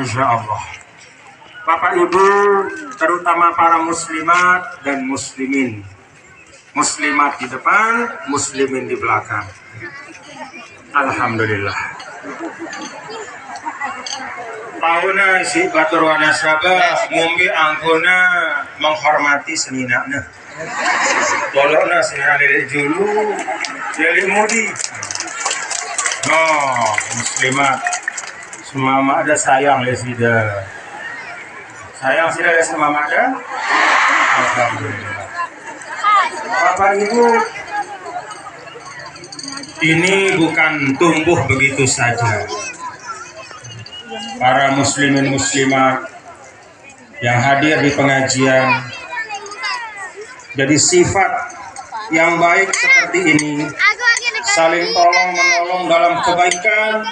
Masya Allah. Bapak Ibu, terutama para muslimat dan muslimin. Muslimat di depan, muslimin di belakang. Alhamdulillah. Tauna si batur wanasaba ngombe anggona menghormati seninakna. Tolongna senina dari julu dari mudi. Oh, muslimat. Semama ada sayang ya sida. Sayang sida ya semama ada. Alhamdulillah. Bapak Ibu, ini bukan tumbuh begitu saja. Para muslimin muslimat yang hadir di pengajian, jadi sifat yang baik seperti ini, saling tolong menolong dalam kebaikan,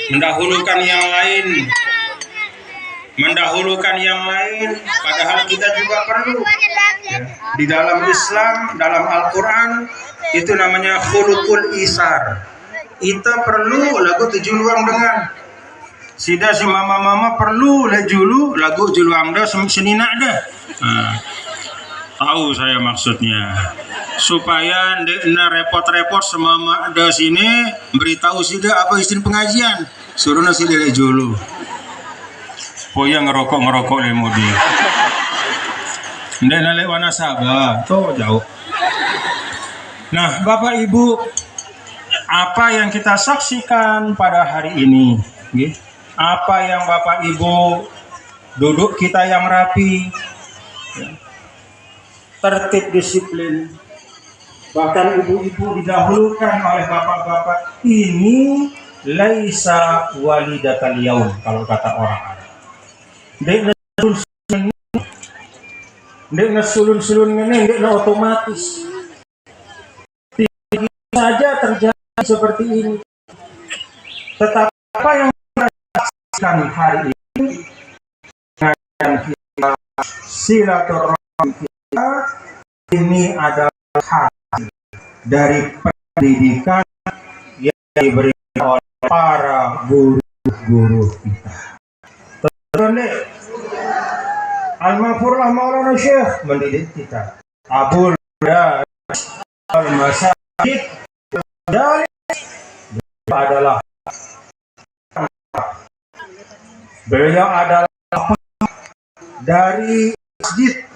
mendahulukan yang lain, padahal kita juga perlu. Di dalam Islam, dalam Al-Quran, itu namanya khuluqul isar. Kita perlu lagu tujuh luang dengan sida si mama perlu lagu juluang dah senina dah. Tahu saya maksudnya, supaya ndekna repot-repot semama ada sini beritahu sida apa istri pengajian, suruh nasi dari julu. Poya ngerokok lemudi. Ndek nalek wanasaba, tuh jauh. Nah, Bapak Ibu, apa yang kita saksikan pada hari ini? Apa yang Bapak Ibu duduk kita yang rapi, tertib disiplin, bahkan ibu-ibu didahulukan oleh bapak-bapak. Ini laisa walidatal yaum kalau kata orang Arab. Ndek sulun ndek otomatis. Tidak saja terjadi seperti ini. Tetapi apa yang kita hari ini dengan kita silaturahmi kita ini adalah hasil dari pendidikan yang diberikan oleh para guru-guru kita. Terus Al-Mafurlah Maulana Syekh mendidik kita. Abul Al-Masajid adalah beliau adalah dari masjid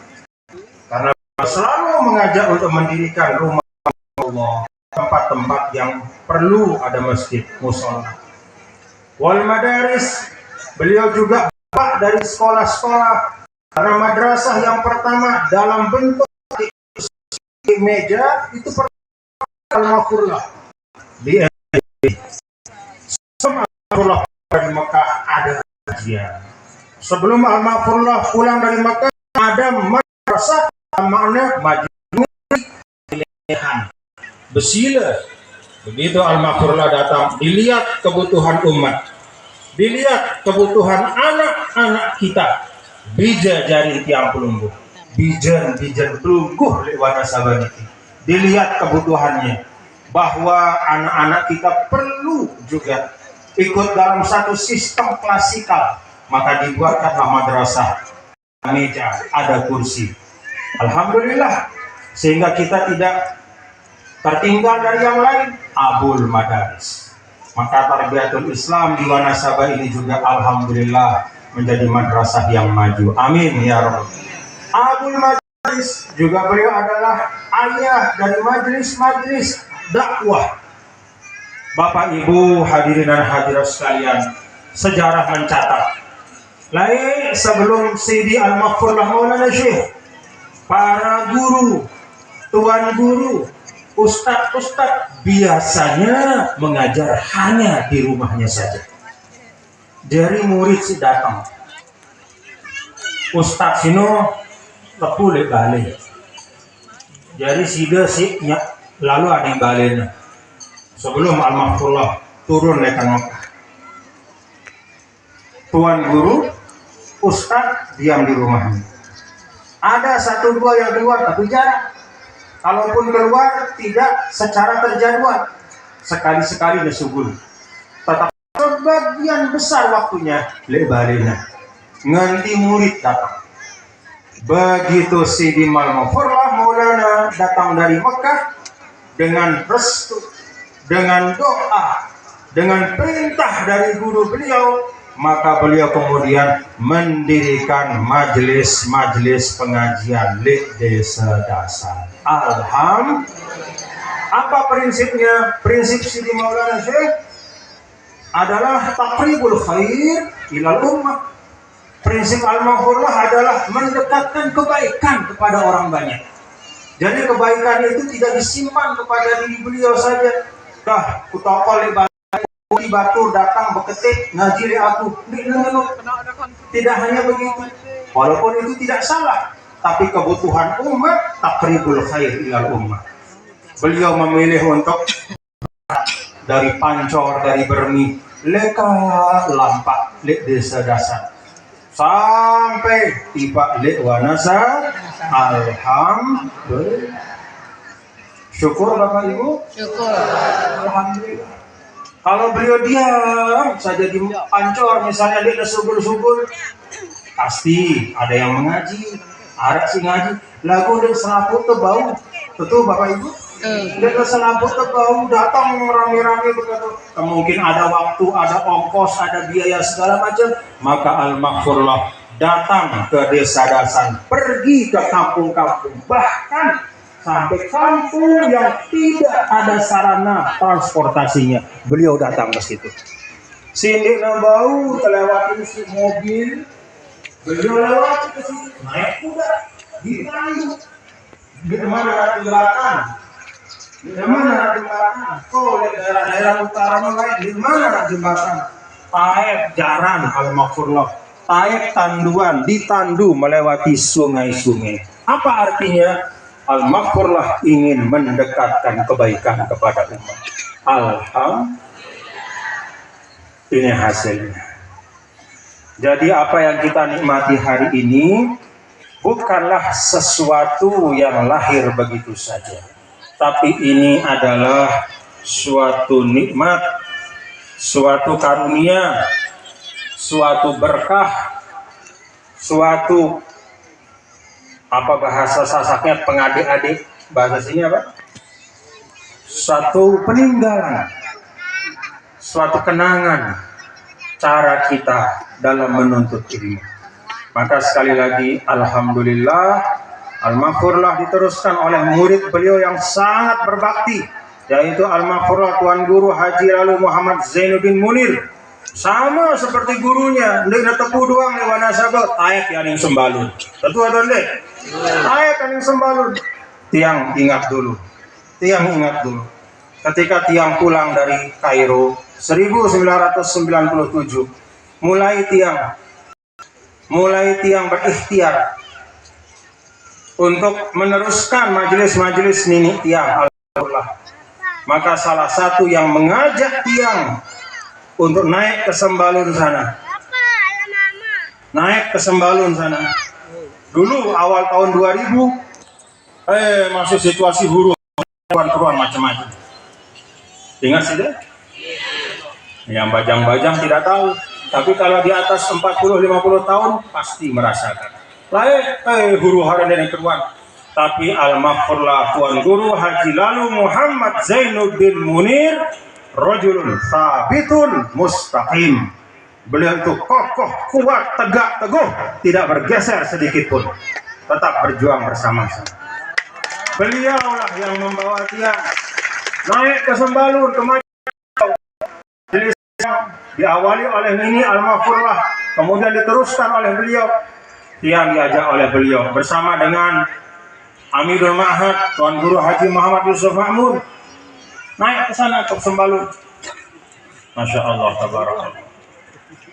karena selalu mengajak untuk mendirikan rumah Allah, tempat-tempat yang perlu ada masjid, mushola. Wal madaris, beliau juga bapak dari sekolah-sekolah. Karena madrasah yang pertama dalam bentuk meja itu Al-Mafurlah di Al-Mafurlah dari Mekah ada kajian. Sebelum Al-Mafurlah pulang dari Mekah ada madrasah namanya Majlis Pilihan Besila. Begitu Al-Mafurlah datang, dilihat kebutuhan umat, dilihat kebutuhan anak-anak kita. Bija jari tiang pelungguh, bijan pelungguh lewat sabaniti. Dilihat kebutuhannya, bahwa anak-anak kita perlu juga ikut dalam satu sistem klasikal, maka dibuatkanlah madrasah, meja, ada kursi. Alhamdulillah, sehingga kita tidak tertinggal dari yang lain. Abul Madaris, maka Tarbiyatul Islam di Wanasaba ini juga alhamdulillah menjadi madrasah yang maju. Amin ya Rabb. Abul Madaris juga beliau adalah ayah dari majelis-majelis dakwah. Bapak Ibu hadirin dan hadirat sekalian, sejarah mencatat, lain sebelum Sidi Al-Mafurlah Maulana Syekh, para guru, tuan guru, ustadz biasanya mengajar hanya di rumahnya saja. Dari murid si datang, ustadz sino lepule balik. Jadi sida si lalu ada yang baliknya. Sebelum Al-Mafurlah turun dari Mekah, tuan guru, ustadz diam di rumahnya. Ada satu dua yang keluar tapi jarang. Kalaupun keluar tidak secara terjadwal, sekali-sekali disubul. Tetap sebagian besar waktunya lebarina nganti murid datang. Begitu Sidi Malmufurlah Maulana datang dari Mekah dengan restu, dengan doa, dengan perintah dari guru beliau, maka beliau kemudian mendirikan majelis-majelis pengajian di desa dasar. Alhamdulillah. Apa prinsipnya? Prinsip Sidi Maulana Syekh adalah taqribul khair ilal ummah. Prinsip al-maghfurlah adalah mendekatkan kebaikan kepada orang banyak. Jadi kebaikan itu tidak disimpan kepada diri beliau saja. Dah, kutokol di batur datang beketik ngaji li aku. Tidak hanya begitu. Walaupun itu tidak salah, tapi kebutuhan umat taqribul khair ilal ummah. Beliau memilih untuk dari Pancor, dari Bermi, leka lampak lek desa dasar. Sampai tiba lek wanasa. Alhamdulillah. Syukur Bapak Ibu. Syukur. Alhamdulillah. Kalau beliau diam saja di Pancor, misalnya dia subur-subur, pasti ada yang mengaji, ada sih ngaji. Lagu dan selaput terbau, betul Bapak Ibu? Dia selaput terbau, datang rame-rame begitu. Mungkin ada waktu, ada ongkos, ada biaya segala macam. Maka al-maghfurlah datang ke desa dasar, pergi ke kampung-kampung, bahkan sampai kampung yang tidak ada sarana transportasinya, beliau datang ke situ. Sini bau terlewati si mobil, beliau lewati ke situ, naik kuda, ditandu. Di mana jembatan? Di mana jembatan? Oh, di daerah-daerah utara lain, di mana jembatan? Taek jaran al-maghfurlah, taek tanduan, ditandu melewati sungai-sungai. Apa artinya? Al-maghfurlah ingin mendekatkan kebaikan kepada umat. Alhamdulillah. Ini hasilnya. Jadi apa yang kita nikmati hari ini bukanlah sesuatu yang lahir begitu saja, tapi ini adalah suatu nikmat, suatu karunia, suatu berkah, suatu apa bahasa Sasaknya pengadik-adik, bahasa sini apa? Suatu peninggalan, suatu kenangan cara kita dalam menuntut ilmu. Maka sekali lagi alhamdulillah, al-maghfurlah diteruskan oleh murid beliau yang sangat berbakti, yaitu al-maghfurlah Tuan Guru Haji Lalu Muhammad Zainuddin Munir. Sama seperti gurunya, ndek tepu doang nih wana sahabat, taek yang sembalun. Tentu ada ndek. Taek yang sembalun. Tiang ingat dulu. Ketika tiang pulang dari Kairo 1997, mulai tiang berikhtiar untuk meneruskan majelis-majelis nini tiang. Alhamdulillah. Maka salah satu yang mengajak tiang untuk naik ke Sembalun sana. Naik ke Sembalun sana. Dulu awal tahun 2000, masih situasi buruk, keruan macam-macam. Ingat sih deh? Yang bajang-bajang tidak tahu. Tapi kalau di atas 40-50 tahun pasti merasakan. Guru hari ini keruan. Tapi al-maghfurlah Tuan Guru Haji Lalu Muhammad Zainuddin Munir, rajulun sabitun mustaqim. Beliau itu kokoh, kuat, tegak, teguh, tidak bergeser sedikit pun, tetap berjuang bersama-sama. Beliaulah yang membawa tiang naik ke Sembalun, ke Majau. Diawali oleh Nini al-maghfurlah, kemudian diteruskan oleh beliau. Tiang diajak oleh beliau bersama dengan Amidul Ma'had Tuan Guru Haji Muhammad Yusuf Mahmud. Naik ke sana ke Sembalun. Masya Allah, tabarakallah.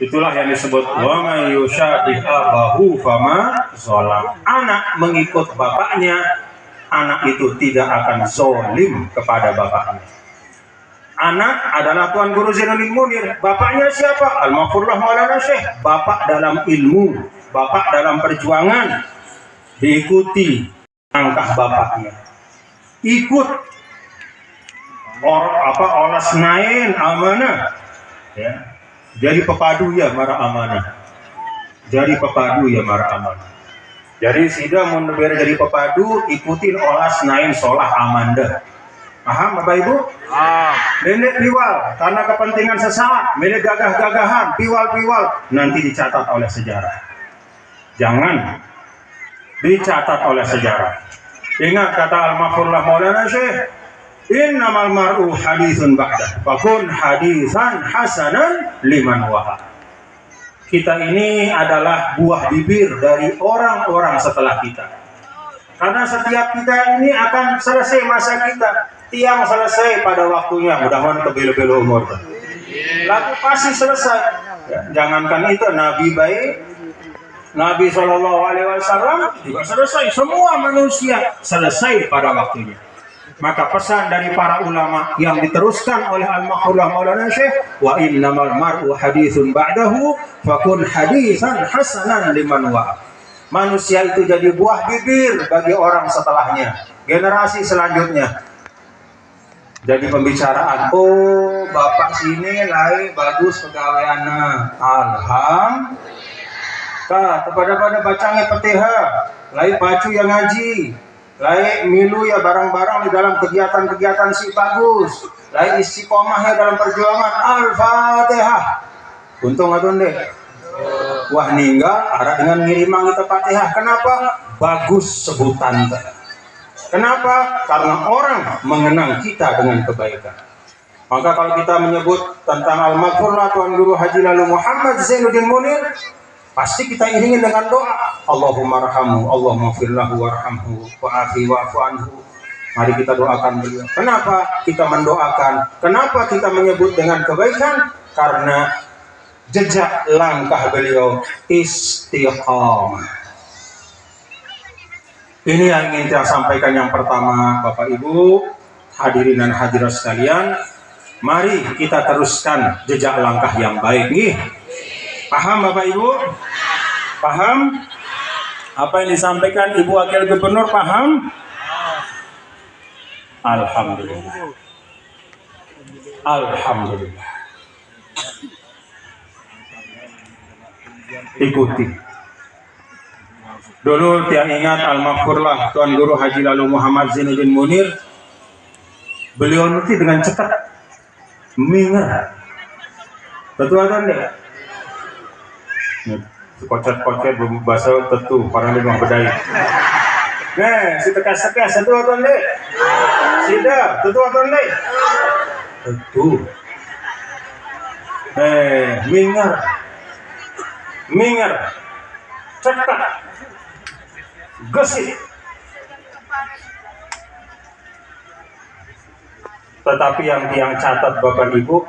Itulah yang disebut wa may yusyabih abahu fama zalam. Anak mengikut bapaknya, anak itu tidak akan zalim kepada bapaknya. Anak adalah Tuan Guru Zainuddin Munir. Bapaknya siapa? Al-Maghfurlah Maulana Syekh. Bapak dalam ilmu, bapak dalam perjuangan. Diikuti langkah bapaknya. Ikut olas nain amanah, ya. Jadi pepadu ya mara amanah. Jadi pepadu ya mara amanah. Jadi sida mau jadi pepadu, ikutin olas nain solah amanda. Paham Bapak Ibu? Mendek piwal karena kepentingan sesaat, mendek gagah-gagahan, piwal-piwal nanti dicatat oleh sejarah. Jangan dicatat oleh sejarah. Ingat kata Al-Maghfurlah Maulana Syekh, innamal mar'u haditsun ba'da, fakun hadisan hasanan liman waha. Kita ini adalah buah bibir dari orang-orang setelah kita. Karena setiap kita ini akan selesai masa kita. Tiang selesai pada waktunya, mudah-mudahan kebelo-belo umur. Lalu pasti selesai. Ya, jangankan itu, Nabi baik, Nabi SAW juga selesai. Semua manusia selesai pada waktunya. Maka pesan dari para ulama yang diteruskan oleh Al-Maghfurlah Maulana Syekh, wa innamal mar'u haditsun ba'dahu fakun hadisan hasanan liman wa'a. Manusia itu jadi buah bibir bagi orang setelahnya, generasi selanjutnya. Jadi pembicaraan, oh bapak sini lain bagus pegawaiannya, alhamdulillah. Kepada bacanya petiha, lain bacu yang ngaji, lain milu ya barang-barang di dalam kegiatan-kegiatan si bagus, lain istiqomah ya dalam perjuangan. Al-Fatihah. Untung atau deh. Wah ninggal, arah dengan ngirimang kita Fatihah. Kenapa? Bagus sebutan. Kenapa? Karena orang mengenang kita dengan kebaikan. Maka kalau kita menyebut tentang Al-Maghfurlah Tuan Guru Haji Lalu Muhammad Zainuddin Munir, pasti kita iringi dengan doa. Allahumma rahamhu, Allahumma firlahu warhamhu, wa'afi wa'fu anhu. Mari kita doakan beliau. Kenapa kita mendoakan? Kenapa kita menyebut dengan kebaikan? Karena jejak langkah beliau istiqamah. Ini yang ingin saya sampaikan yang pertama, Bapak Ibu, hadirin dan hadirat sekalian. Mari kita teruskan jejak langkah yang baik. Nih, paham Bapak Ibu? Paham? Apa yang disampaikan Ibu Wakil Gubernur paham? Alhamdulillah. Alhamdulillah. Ikuti. Dulu tiang ingat Al-Maghfurlah Tuan Guru Haji Lalu Muhammad Zainuddin Munir, beliau nanti dengan cepat minger. Betul kan deh? Kocet-kocet bahasa tetu para limah bedai. Nah, si tekas-tekas tetu atau deh? Sida, tetu atau deh? Tetu. Minger. Minger. Cepat. Gesit. Tetapi yang tiang catat Bapak Ibu,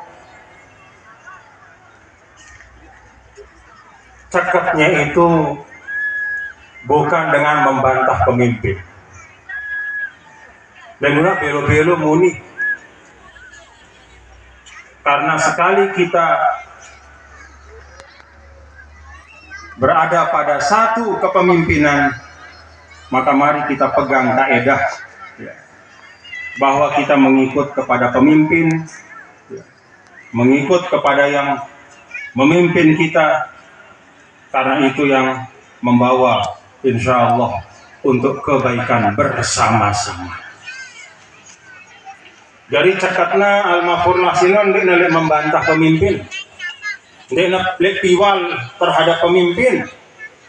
ceketnya itu bukan dengan membantah pemimpin. Dan belo-belo muni. Karena sekali kita berada pada satu kepemimpinan, maka mari kita pegang kaedah bahwa kita mengikut kepada pemimpin, mengikut kepada yang memimpin kita, karena itu yang membawa insya Allah untuk kebaikan bersama-sama. Jadi cekatna Al-Maghfurlah sinon dia membantah pemimpin, dia piwal terhadap pemimpin,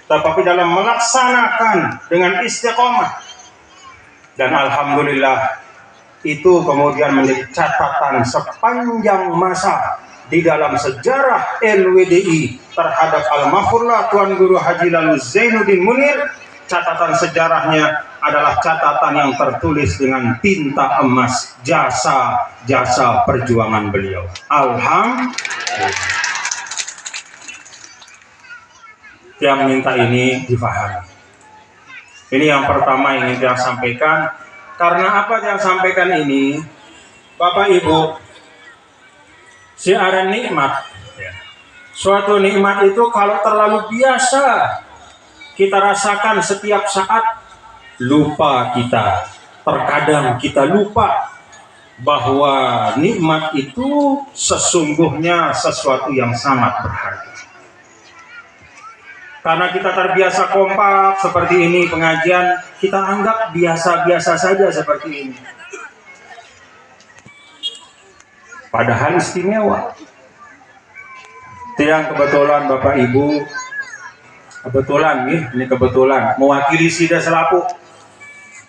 tetapi dalam melaksanakan dengan istiqomah. Dan alhamdulillah itu kemudian menjadi catatan sepanjang masa di dalam sejarah LWDI terhadap Al-Maghfurlah Tuan Guru Haji Lalu Zainuddin Munir. Catatan sejarahnya adalah catatan yang tertulis dengan tinta emas, jasa perjuangan beliau. Alhamdulillah. Yang minta ini difahami. Ini yang pertama yang ingin saya sampaikan. Karena apa yang sampaikan ini, Bapak Ibu, siaran nikmat. Suatu nikmat itu kalau terlalu biasa kita rasakan setiap saat, lupa kita. Terkadang kita lupa bahwa nikmat itu sesungguhnya sesuatu yang sangat berharga. Karena kita terbiasa kompak seperti ini pengajian, kita anggap biasa-biasa saja seperti ini. Padahal istimewa. Tiang kebetulan Bapak Ibu, kebetulan nih, ini kebetulan mewakili Sida Selapu.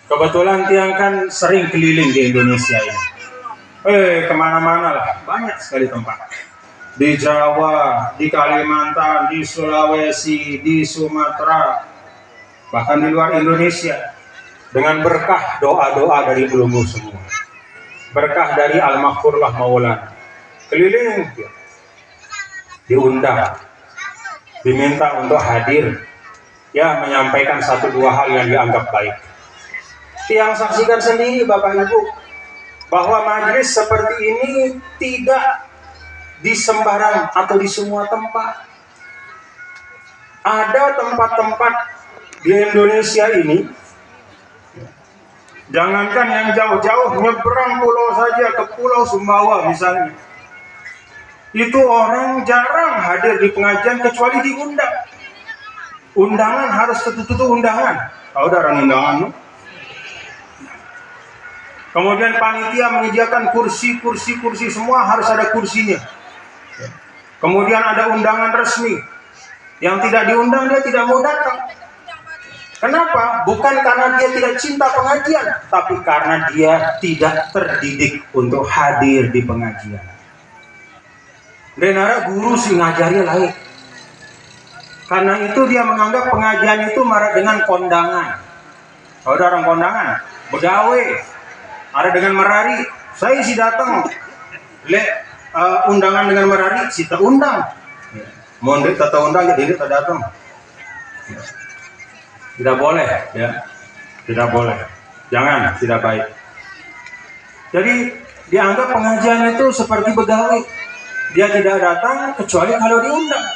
Kebetulan tiang kan sering keliling di Indonesia ini. Kemana-mana lah, banyak sekali tempat. Di Jawa, di Kalimantan, di Sulawesi, di Sumatera, bahkan di luar Indonesia. Dengan berkah doa-doa dari belunggu semua. Berkah dari Al-Maghfurlah Maulana. Keliling, diundang, diminta untuk hadir, ya menyampaikan satu dua hal yang dianggap baik. Yang saksikan sendiri Bapak Ibu, bahwa majelis seperti ini tidak di sembarang atau di semua tempat. Ada tempat-tempat di Indonesia ini, jangankan yang jauh-jauh, nyebrang pulau saja ke Pulau Sumbawa misalnya, itu orang jarang hadir di pengajian kecuali diundang. Undangan harus tertutup undangan. Tahu darah undangan? No? Kemudian panitia menyediakan kursi semua harus ada kursinya. Kemudian ada undangan resmi. Yang tidak diundang dia tidak mau datang. Kenapa? Bukan karena dia tidak cinta pengajian, tapi karena dia tidak terdidik untuk hadir di pengajian. Denara guru sih ngajari lain. Karena itu dia menganggap pengajian itu marah dengan kondangan. Kalau ada orang kondangan, begawe. Ada dengan merari, saya sih datang. Undangan dengan merari, si terundang. Mohon kita undang, jadi kita datang. Tidak boleh, ya. Tidak boleh. Jangan, tidak baik. Jadi dianggap pengajian itu seperti begawe. Dia tidak datang kecuali kalau diundang.